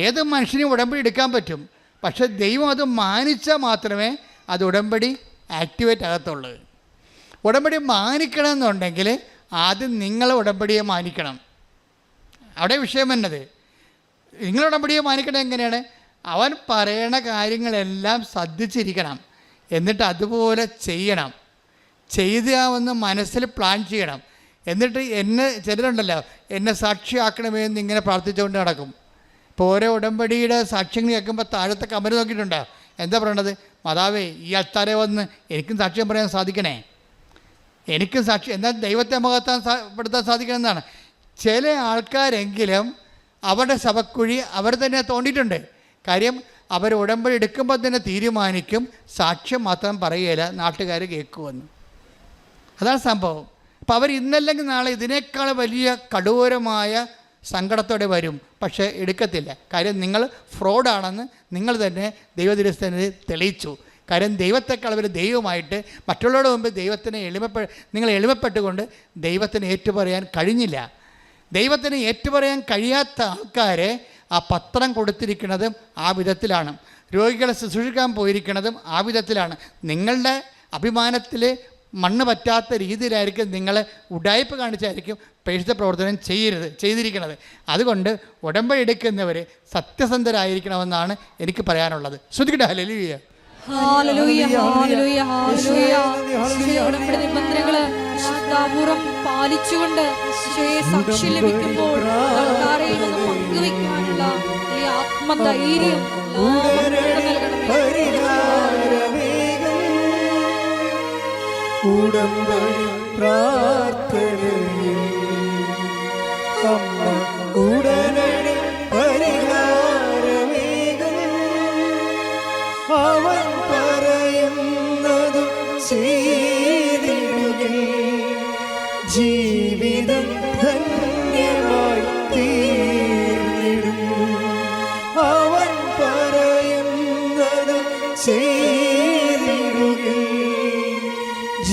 ഏത് മനുഷ്യനും ഉടമ്പടി എടുക്കാൻ പറ്റും, പക്ഷെ ദൈവം അത് മാനിച്ചാൽ മാത്രമേ അത് ഉടമ്പടി ആക്ടിവേറ്റ് ആകത്തുള്ളൂ. ഉടമ്പടി മാനിക്കണമെന്നുണ്ടെങ്കിൽ ആദ്യം നിങ്ങൾ ഉടമ്പടിയെ മാനിക്കണം. അവിടെ വിഷയം എന്നത് നിങ്ങൾ ഉടമ്പടിയെ മാനിക്കണം എങ്ങനെയാണ്? അവൻ പറയണ കാര്യങ്ങളെല്ലാം ശ്രദ്ധിച്ചിരിക്കണം, എന്നിട്ട് അതുപോലെ ചെയ്യണം. ചെയ്താവെന്ന് മനസ്സിൽ പ്ലാൻ ചെയ്യണം. എന്നിട്ട് ചിലരുണ്ടല്ലോ എന്നെ സാക്ഷിയാക്കണമെന്ന് ഇങ്ങനെ പ്രാർത്ഥിച്ചുകൊണ്ട് നടക്കും. ഇപ്പോൾ ഓരോ ഉടമ്പടിയുടെ സാക്ഷ്യങ്ങൾ കേൾക്കുമ്പോൾ താഴത്തെ കമന്റ് നോക്കിയിട്ടുണ്ടോ? എന്താ പറയണത്? മാതാവേ, ഈ അൾത്താരെ വന്ന് എനിക്കും സാക്ഷ്യം പറയാൻ സാധിക്കണേ, എനിക്കും സാക്ഷി എന്നാൽ ദൈവത്തെ പെടുത്താൻ സാധിക്കണമെന്നാണ്. ചില ആൾക്കാരെങ്കിലും അവരുടെ ശവക്കുഴി അവർ തന്നെ തോണ്ടിയിട്ടുണ്ട്. കാര്യം അവർ ഉടമ്പടി എടുക്കുമ്പോൾ തന്നെ തീരുമാനിക്കും സാക്ഷ്യം മാത്രം പറയുകയില്ല, നാട്ടുകാർ കേൾക്കുമെന്ന്. അതാണ് സംഭവം. അപ്പോൾ അവർ ഇന്നല്ലെങ്കിൽ നാളെ ഇതിനേക്കാൾ വലിയ കഠോരമായ സങ്കടത്തോടെ വരും, പക്ഷേ എടുക്കത്തില്ല. കാര്യം നിങ്ങൾ ഫ്രോഡാണെന്ന് നിങ്ങൾ തന്നെ ദൈവദിവസത്തിന് തെളിയിച്ചു. കാര്യം ദൈവത്തെക്കാൾ അവർ ദൈവമായിട്ട് മറ്റുള്ളവരുടെ മുമ്പ് ദൈവത്തിനെ നിങ്ങൾ എളിമപ്പെട്ടുകൊണ്ട് ദൈവത്തിന് ഏറ്റുപറയാൻ കഴിഞ്ഞില്ല. ദൈവത്തിന് ഏറ്റുപറയാൻ കഴിയാത്ത ആൾക്കാരെ ആ പത്രം കൊടുത്തിരിക്കുന്നതും ആ വിധത്തിലാണ്, രോഗികളെ ശുശ്രൂഷിക്കാൻ പോയിരിക്കുന്നതും ആ വിധത്തിലാണ്. നിങ്ങളുടെ അഭിമാനത്തിൽ മണ്ണ് പറ്റാത്ത രീതിയിലായിരിക്കും നിങ്ങൾ ഉഡായിപ്പ് കാണിച്ചായിരിക്കും പേഴ്ച പ്രവർത്തനം ചെയ്തിരിക്കുന്നത്. അതുകൊണ്ട് ഉടമ്പടി എടുക്കുന്നവർ സത്യസന്ധരായിരിക്കണമെന്നാണ് എനിക്ക് പറയാനുള്ളത്. ശ്രദ്ധിക്കട്ടെ. ഹല്ലേലൂയ, ഹല്ലേലൂയ, ഹല്ലേലൂയ, ഹല്ലേലൂയ. ഉടമ്പടി നിബന്ധനകൾ ശ്രദ്ധാപൂർവം പാലിച്ചുകൊണ്ട് സാക്ഷി ലഭിക്കുമ്പോൾ ആൾക്കാരെയും ഒന്ന് പങ്കുവയ്ക്കാനുള്ള ഈ ആത്മധൈര്യം ഉടമ്പടി പ്രാർത്ഥനയിൽ അമ്മ ഉടനടി പരിഹാരമേകും. അവൻ പറയുന്നത് ചെയ്തിടുകിൽ ജീവിതം ധന്യമായി തീർന്നിടും. അവൻ പറയുന്നത് ചെയ്തിടുകിൽ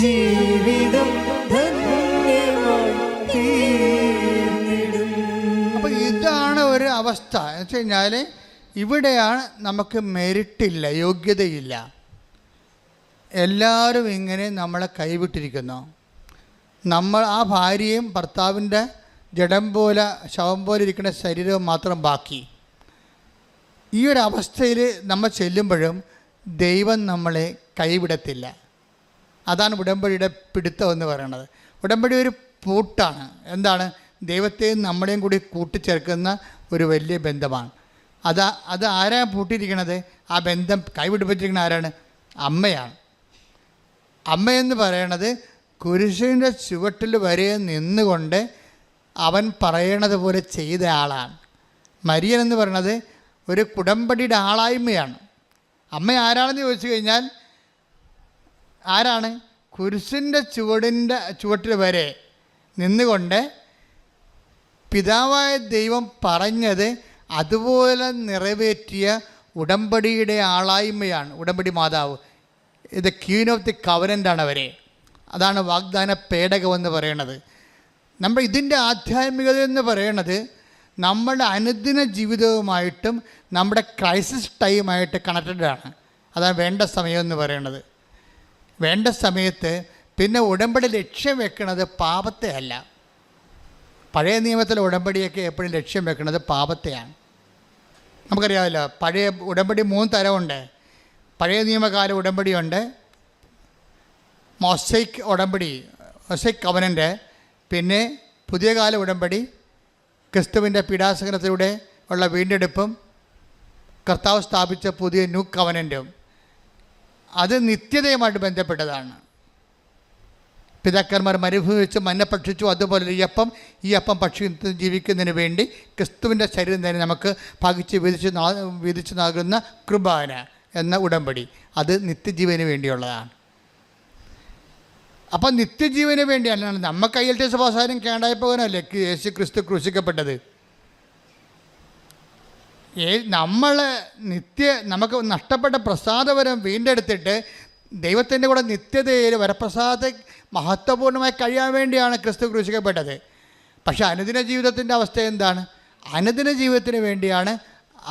ജീവിതം ധന്യമായി തീർന്നിടും. അപ്പോൾ ഇതാണ് ഒരു അവസ്ഥ എന്ന് വെച്ച് കഴിഞ്ഞാൽ ഇവിടെയാണ് നമുക്ക് മെറിറ്റില്ല, യോഗ്യതയില്ല. എല്ലാവരും ഇങ്ങനെ നമ്മളെ കൈവിട്ടിരിക്കുന്നു. നമ്മൾ ആ ഭാര്യയും ഭർത്താവിൻ്റെ ജഡം പോലെ ശവം പോലെ ഇരിക്കുന്ന ശരീരവും മാത്രം ബാക്കി. ഈ ഒരു അവസ്ഥയിൽ നമ്മൾ ചെല്ലുമ്പോഴും ദൈവം നമ്മളെ കൈവിടത്തില്ല. അതാണ് ഉടമ്പടിയുടെ പിടുത്തം എന്ന് പറയുന്നത്. ഉടമ്പടി ഒരു പൂട്ടാണ്. എന്താണ്? ദൈവത്തെയും നമ്മളെയും കൂടി കൂട്ടിച്ചേർക്കുന്ന ഒരു വലിയ ബന്ധമാണ്. അത് ആരാണ് പൂട്ടിയിരിക്കണത്? ആ ബന്ധം കൈവിടിപ്പിച്ചിരിക്കുന്ന ആരാണ്? അമ്മയാണ്. അമ്മയെന്ന് പറയണത് കുരിശിൻ്റെ ചുവട്ടിൽ വരെ നിന്നുകൊണ്ട് അവൻ പറയണത് പോലെ ചെയ്ത ആളാണ്. മരിയൻ എന്ന് പറയുന്നത് ഒരു ഉടമ്പടിയുടെ ആളായ്മയാണ്. അമ്മ ആരാണെന്ന് ചോദിച്ചു കഴിഞ്ഞാൽ ആരാണ്? കുരിശിൻ്റെ ചുവട്ടിൽ വരെ നിന്നുകൊണ്ട് പിതാവായ ദൈവം പറഞ്ഞത് അതുപോലെ നിറവേറ്റിയ ഉടമ്പടിയുടെ ആളായ്മയാണ് ഉടമ്പടി മാതാവ്. ഇത് ക്വീൻ ഓഫ് ദി കവനൻ്റാണ് അവരെ. അതാണ് വാഗ്ദാന പേടകമെന്ന് പറയണത്. നമ്മൾ ഇതിൻ്റെ ആധ്യാത്മികത എന്ന് പറയണത് നമ്മുടെ അനുദിന ജീവിതവുമായിട്ടും നമ്മുടെ ക്രൈസിസ് ടൈമായിട്ട് കണക്റ്റഡാണ്. അതാണ് വേണ്ട സമയം എന്ന് പറയണത്. വേണ്ട സമയത്ത് പിന്നെ ഉടമ്പടി ലക്ഷ്യം വെക്കുന്നത് പാപത്തെ അല്ല. പഴയ നിയമത്തിലെ ഉടമ്പടിയൊക്കെ എപ്പോഴും ലക്ഷ്യം വെക്കുന്നത് പാപത്തെയാണ്. നമുക്കറിയാമല്ലോ, പഴയ ഉടമ്പടി 3 തരമുണ്ട്. പഴയ നിയമകാല ഉടമ്പടിയുണ്ട്, മൊസൈക്ക് ഉടമ്പടി, മൊസൈക്ക് കവനൻ്റ്. പിന്നെ പുതിയ കാല ഉടമ്പടി, ക്രിസ്തുവിൻ്റെ പീഡാസഹനത്തിലൂടെ ഉള്ള വീണ്ടെടുപ്പും കർത്താവ് സ്ഥാപിച്ച പുതിയ ന്യൂ കവനൻറ്റും അത് നിത്യതയുമായിട്ട് ബന്ധപ്പെട്ടതാണ്. പിതാക്കന്മാർ മരുഭൂമി വെച്ച് മന്ന ഭക്ഷിച്ചു, അതുപോലെ ഈ അപ്പം ഭക്ഷിച്ച് ജീവിക്കുന്നതിന് വേണ്ടി ക്രിസ്തുവിൻ്റെ ശരീരം തന്നെ നമുക്ക് ഭാഗിച്ച് വീതിച്ച് നൽകുന്ന കൃപാന എന്ന ഉടമ്പടി, അത് നിത്യജീവന് വേണ്ടിയുള്ളതാണ്. അപ്പം നിത്യജീവന് വേണ്ടിയല്ല നമുക്ക് കയ്യിലത്തെ സഭാസാരം കേണ്ടായി പോകാനല്ലേ യേശു ക്രിസ്തു ക്രൂശിക്കപ്പെട്ടത്. നമുക്ക് നഷ്ടപ്പെട്ട പ്രസാദവരം വീണ്ടെടുത്തിട്ട് ദൈവത്തിൻ്റെ കൂടെ നിത്യതയിൽ വരപ്രസാദ മഹത്വപൂർണ്ണമായി കഴിയാൻ വേണ്ടിയാണ് ക്രിസ്തു ക്രൂശിക്കപ്പെട്ടത്. പക്ഷേ അനുദിന ജീവിതത്തിൻ്റെ അവസ്ഥ എന്താണ്? അനുദിന ജീവിതത്തിന് വേണ്ടിയാണ്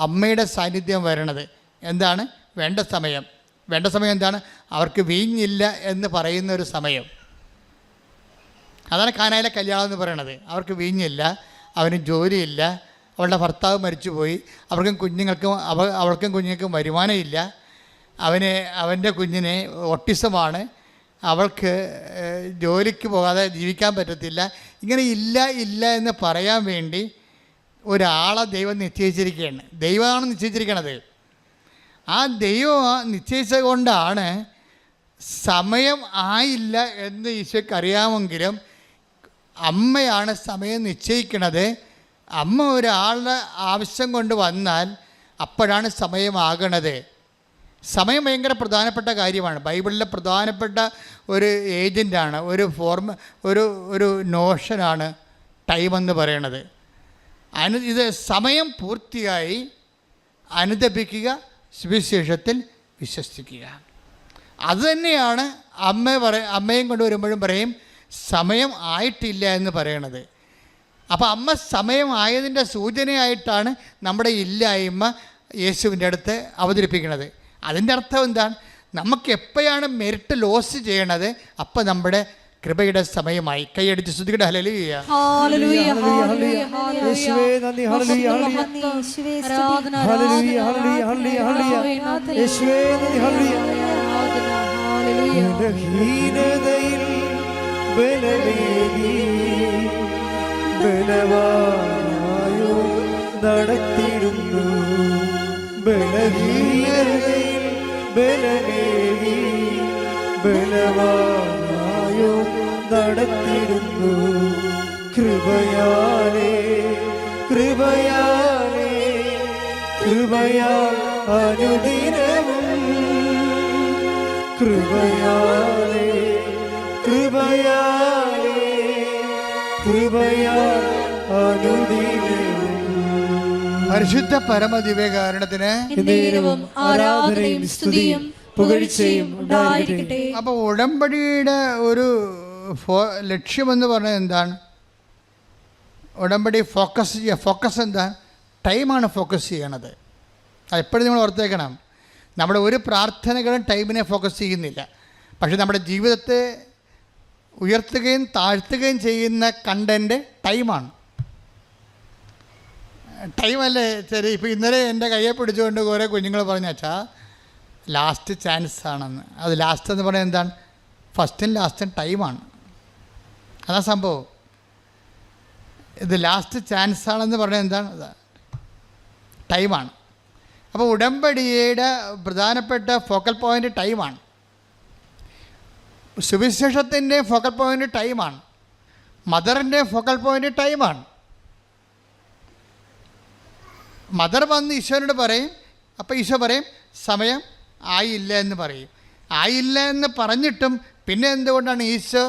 അമ്മയുടെ സാന്നിധ്യം വരണത്. എന്താണ് വേണ്ട സമയം എന്താണ്? അവർക്ക് വീഞ്ഞില്ല എന്ന് പറയുന്ന ഒരു സമയം. അതാണ് കാനായിലെ കല്യാണം എന്ന് പറയണത്. അവർക്ക് വീഞ്ഞില്ല, അവന് ജോലിയില്ല, അവളുടെ ഭർത്താവ് മരിച്ചുപോയി, അവൾക്കും കുഞ്ഞുങ്ങൾക്കും വരുമാനമില്ല, അവൻ്റെ കുഞ്ഞിന് ഓട്ടിസമാണ്, അവൾക്ക് ജോലിക്ക് പോകാതെ ജീവിക്കാൻ പറ്റത്തില്ല. ഇങ്ങനെ ഇല്ല എന്ന് പറയാൻ വേണ്ടി ഒരാളെ ദൈവം നിശ്ചയിച്ചിരിക്കുകയാണ്. ദൈവമാണ് നിശ്ചയിച്ചിരിക്കണത്. ആ ദൈവം നിശ്ചയിച്ചത് കൊണ്ടാണ് സമയം ആയില്ല എന്ന് ഈശോയ്ക്ക് അറിയാമെങ്കിലും അമ്മയാണ് സമയം നിശ്ചയിക്കണത്. അമ്മ ഒരാളുടെ ആവശ്യം കൊണ്ട് വന്നാൽ അപ്പോഴാണ് സമയമാകണത്. സമയം ഭയങ്കര പ്രധാനപ്പെട്ട കാര്യമാണ്. ബൈബിളിലെ പ്രധാനപ്പെട്ട ഒരു ഏജൻ്റാണ്, ഒരു നോഷനാണ് ടൈം എന്ന് പറയണത്. ഇത് സമയം പൂർത്തിയായി അനുദപിക്കുക, സുവിശേഷത്തിൽ വിശ്വസിക്കുക. അതുതന്നെയാണ് അമ്മയും കൊണ്ട് വരുമ്പോഴും പറയും സമയം ആയിട്ടില്ല എന്ന് പറയണത്. അപ്പോൾ അമ്മ സമയമായതിൻ്റെ സൂചനയായിട്ടാണ് നമ്മുടെ ഇല്ലായ്മ യേശുവിൻ്റെ അടുത്ത് അവതരിപ്പിക്കുന്നത്. അതിൻ്റെ അർത്ഥം എന്താണ്? നമുക്ക് എപ്പോഴാണ് മെറിറ്റ് ലോസ് ചെയ്യണത് അപ്പോൾ നമ്മുടെ കൃപയുടെ സമയമായി. കൈയടിച്ച് സ്തുതിക്കട്ടെ. ഹല്ലേലൂയ. യേശുവേ നന്ദി. ഹല്ലേലൂയ ഹല്ലേലൂയ ഹല്ലേലൂയ ഹല്ലേലൂയ യേശുവേ നന്ദി. ഹല്ലേലൂയ ബലഹീനതയിൽ ബലമേകി ബലവാനായോ നടത്തിടുന്നു. ബലഹീനതയിൽ ബലമേകി ബലവാനായോ നടത്തിടുന്നു. കൃപയാലേ കൃപയാലേ കൃപയാൽ അനുദിനവും കൃപയാലേ കൃപയാലേ കൃപയാൽ അനുദിനവും. പരിശുദ്ധ പരമദിവ്യകാരുണ്യത്തിന് ആരാധനയും സ്തുതിയും പുകഴ്ചയും ഉണ്ടായിരിക്കട്ടെ. അപ്പോൾ ഉടമ്പടിയുടെ ഒരു ലക്ഷ്യമെന്ന് പറഞ്ഞാൽ എന്താണ്? ഉടമ്പടി ഫോക്കസ് എന്താണ്? ടൈമാണ് ഫോക്കസ് ചെയ്യണത്. അതെപ്പോഴും നമ്മൾ ഓർത്തേക്കണം. നമ്മുടെ ഒരു പ്രാർത്ഥനകളും ടൈമിനെ ഫോക്കസ് ചെയ്യുന്നില്ല. പക്ഷെ നമ്മുടെ ജീവിതത്തെ ഉയർത്തുകയും താഴ്ത്തുകയും ചെയ്യുന്ന കണ്ടൻറ്റ് ടൈമാണ്. ടൈമല്ലേ ശരി. ഇപ്പോൾ ഇന്നലെ എൻ്റെ കയ്യെ പിടിച്ചുകൊണ്ട് കുറേ കുഞ്ഞുങ്ങൾ പറഞ്ഞു, അച്ഛാ ലാസ്റ്റ് ചാൻസ് ആണെന്ന്. അത് ലാസ്റ്റ് എന്ന് പറയുന്നത് എന്താണ്? ഫസ്റ്റും ലാസ്റ്റും ടൈമാണ്. അതാ സംഭവം. ഇത് ലാസ്റ്റ് ചാൻസ് ആണെന്ന് പറയുന്നത് എന്താണ്? ടൈമാണ്. അപ്പോൾ ഉടമ്പടിയുടെ പ്രധാനപ്പെട്ട ഫോക്കൽ പോയിൻ്റ് ടൈമാണ്. സുവിശേഷത്തിൻ്റെ ഫോക്കൽ പോയിൻ്റ് ടൈമാണ്. മദറിൻ്റെ ഫോക്കൽ പോയിൻ്റ് ടൈമാണ്. മദർ വന്ന് ഈശോനോട് പറയും, അപ്പോൾ ഈശോ പറയും സമയം ആയില്ല എന്ന് പറയും. ആയില്ല എന്ന് പറഞ്ഞിട്ടും പിന്നെ എന്തുകൊണ്ടാണ് ഈശോ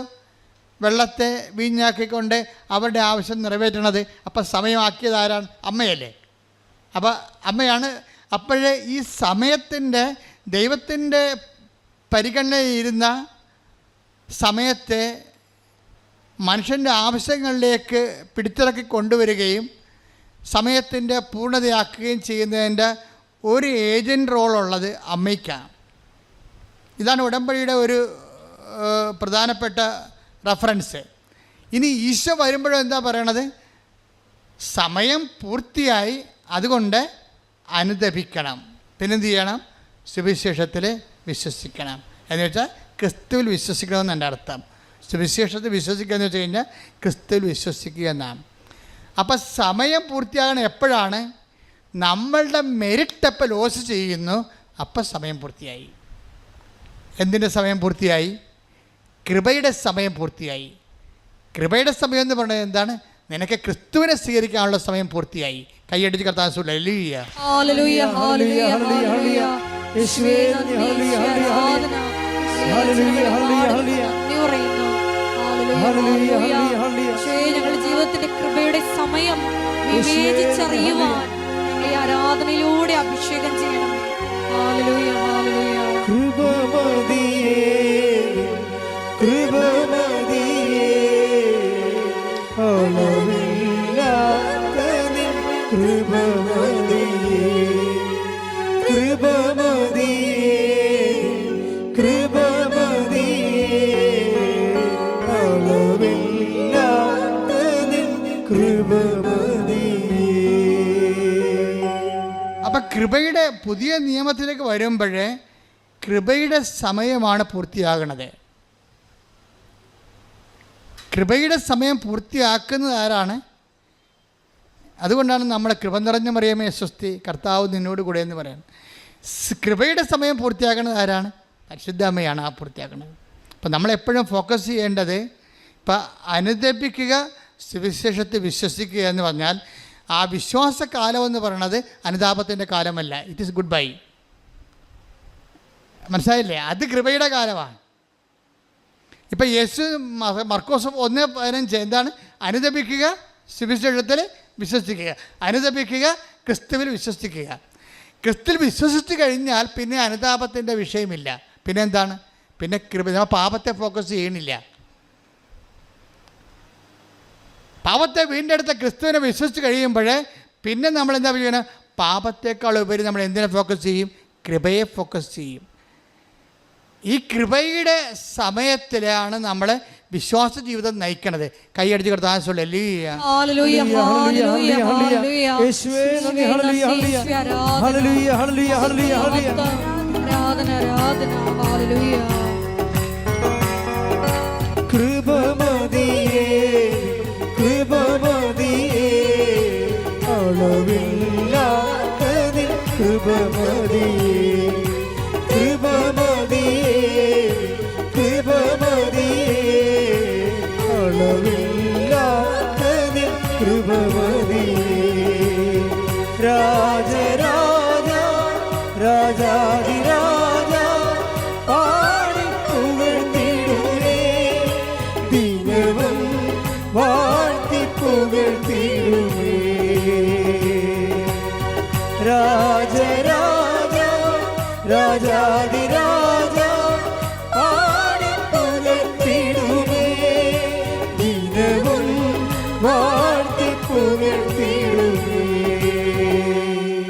വെള്ളത്തെ വീഞ്ഞാക്കിക്കൊണ്ട് അവരുടെ ആവശ്യം നിറവേറ്റണത്? അപ്പോൾ സമയമാക്കിയത് ആരാണ്? അമ്മയല്ലേ. അപ്പോൾ അമ്മയാണ്. അപ്പോഴേ ഈ സമയത്തിൻ്റെ ദൈവത്തിൻ്റെ പരിഗണനയിരുന്ന സമയത്തെ മനുഷ്യൻ്റെ ആവശ്യങ്ങളിലേക്ക് പിടിച്ചിറക്കി കൊണ്ടുവരികയും സമയത്തിൻ്റെ പൂർണ്ണതയാക്കുകയും ചെയ്യുന്നതിൻ്റെ ഒരു ഏജൻറ് റോളുള്ളത് അമ്മയ്ക്കാണ്. ഇതാണ് ഉടമ്പടിയുടെ ഒരു പ്രധാനപ്പെട്ട റെഫറൻസ്. ഇനി ഈശോ വരുമ്പോഴും എന്താ പറയണത്? സമയം പൂർത്തിയായി, അതുകൊണ്ട് അനുദപിക്കണം. പിന്നെന്ത് ചെയ്യണം? സുവിശേഷത്തിൽ വിശ്വസിക്കണം. എന്ന് വെച്ചാൽ ക്രിസ്തുവിൽ വിശ്വസിക്കണമെന്ന് എൻ്റെ അർത്ഥം. സുവിശേഷത്തിൽ വിശ്വസിക്കുക എന്ന് വെച്ച് കഴിഞ്ഞാൽ ക്രിസ്തുവിൽ വിശ്വസിക്കുക എന്നാണ്. അപ്പം സമയം പൂർത്തിയാകണം എപ്പോഴാണ്? നമ്മളുടെ മെരിറ്റ് അപ്പം ലോസ് ചെയ്യുന്നു, അപ്പം സമയം പൂർത്തിയായി. എന്തിൻ്റെ സമയം പൂർത്തിയായി? കൃപയുടെ സമയം പൂർത്തിയായി. കൃപയുടെ സമയം എന്ന് പറയുന്നത് എന്താണ്? നിനക്ക് ക്രിസ്തുവിനെ സ്വീകരിക്കാനുള്ള സമയം പൂർത്തിയായി. കൈയടിച്ച് കർത്താവ് ഹല്ലേലൂയ. ഹല്ലേലൂയ ഹല്ലേലൂയ ഹല്ലേലൂയ. യേശുവേ നന്ദി, യേശുവേ ആരാധന. ഹല്ലേലൂയ ഹല്ലേലൂയ ഹല്ലേലൂയ. ഹല്ലേലൂയ ഹല്ലേലൂയ ഹല്ലേലൂയ. യേശുവേ, ഞങ്ങളുടെ ജീവിതത്തിന്റെ കൃപയുടെ സമയം വിവേചിച്ചറിയുവാൻ ഞങ്ങളെ ആരാധനയിലൂടെ അഭിഷേകം ചെയ്യണം. Hallelujah hallelujah. കൃപമതിയേ കൃപമതിയേ അളവില്ലാത്ത നിൻ കൃപമതിയേ കൃപമതിയേ കൃപമതിയേ അളവില്ലാത്ത നിൻ കൃപമതിയേ. അപ്പം കൃപയുടെ പുതിയ നിയമത്തിലേക്ക് വരുമ്പോഴേ കൃപയുടെ സമയമാണ് പൂർത്തിയാകണത്. കൃപയുടെ സമയം പൂർത്തിയാക്കുന്നത് ആരാണ്? അതുകൊണ്ടാണ് നമ്മളെ കൃപ നിറഞ്ഞ മറിയമേ സ്വസ്തി, കർത്താവ് നിന്നോട് കൂടെ എന്ന് പറയുന്നത്. കൃപയുടെ സമയം പൂർത്തിയാക്കുന്നത് ആരാണ്? പരിശുദ്ധ അമ്മയാണ് ആ പൂർത്തിയാക്കുന്നത്. അപ്പം നമ്മളെപ്പോഴും ഫോക്കസ് ചെയ്യേണ്ടത്, ഇപ്പം അനുദപിക്കുക, സുവിശേഷത്തെ വിശ്വസിക്കുക എന്ന് പറഞ്ഞാൽ ആ വിശ്വാസകാലം എന്ന് പറയുന്നത് അനുതാപത്തിൻ്റെ കാലമല്ല. It is goodbye. മനസ്സിലായില്ലേ? അത് കൃപയുടെ കാലമാണ്. ഇപ്പം യേശു മർക്കോസ് 1:15 എന്താണ്? അനുദപിക്കുക, സുവിശേഷത്തിൽ വിശ്വസിക്കുക. അനുദപിക്കുക, ക്രിസ്തുവിൽ വിശ്വസിക്കുക. ക്രിസ്തുവിൽ വിശ്വസിച്ച് കഴിഞ്ഞാൽ പിന്നെ അനുതാപത്തിൻ്റെ വിഷയമില്ല. പിന്നെ എന്താണ്? പിന്നെ കൃപ. നമ്മൾ പാപത്തെ ഫോക്കസ് ചെയ്യണില്ല. പാപത്തെ വീണ്ടെടുത്ത ക്രിസ്തുവിനെ വിശ്വസിച്ച് കഴിയുമ്പോൾ പിന്നെ നമ്മൾ എന്താ ചെയ്യുന്നത്? പാപത്തേക്കാൾ ഉപരി നമ്മൾ എന്തിനെ ഫോക്കസ് ചെയ്യും? കൃപയെ ഫോക്കസ് ചെയ്യും. ഈ കൃപയുടെ സമയത്തിലാണ് നമ്മൾ വിശ്വാസ ജീവിതം നയിക്കണത്. കൈയടിച്ച് കർത്താവ് ഹല്ലേലൂയ. ഹല്ലേലൂയ ഹല്ലേലൂയ ഹല്ലേലൂയ. യേശുവേ നന്ദി, ഹല്ലേലൂയ ഹല്ലേലൂയ ഹല്ലേലൂയ ഹല്ലേലൂയ ഹല്ലേലൂയ ഹല്ലേലൂയ. ആരാധന ആരാധന. ഹല്ലേലൂയ. കൃപമതിയേ കൃപമതിയേ അളവില്ലാത്ത നിൻ കൃപമതിയേ കൃപമതിയേ കൃപമതിയേ അളവില്ലാത്ത നിൻ കൃപമതിയേ. രാജരാജ രാജാധിരാജ പാടി പുകഴ്ത്തിടുമേ, ദിനവും വാഴ്ത്തി പുകഴ്ത്തിടുമേ. രാജരാജ രാജാധി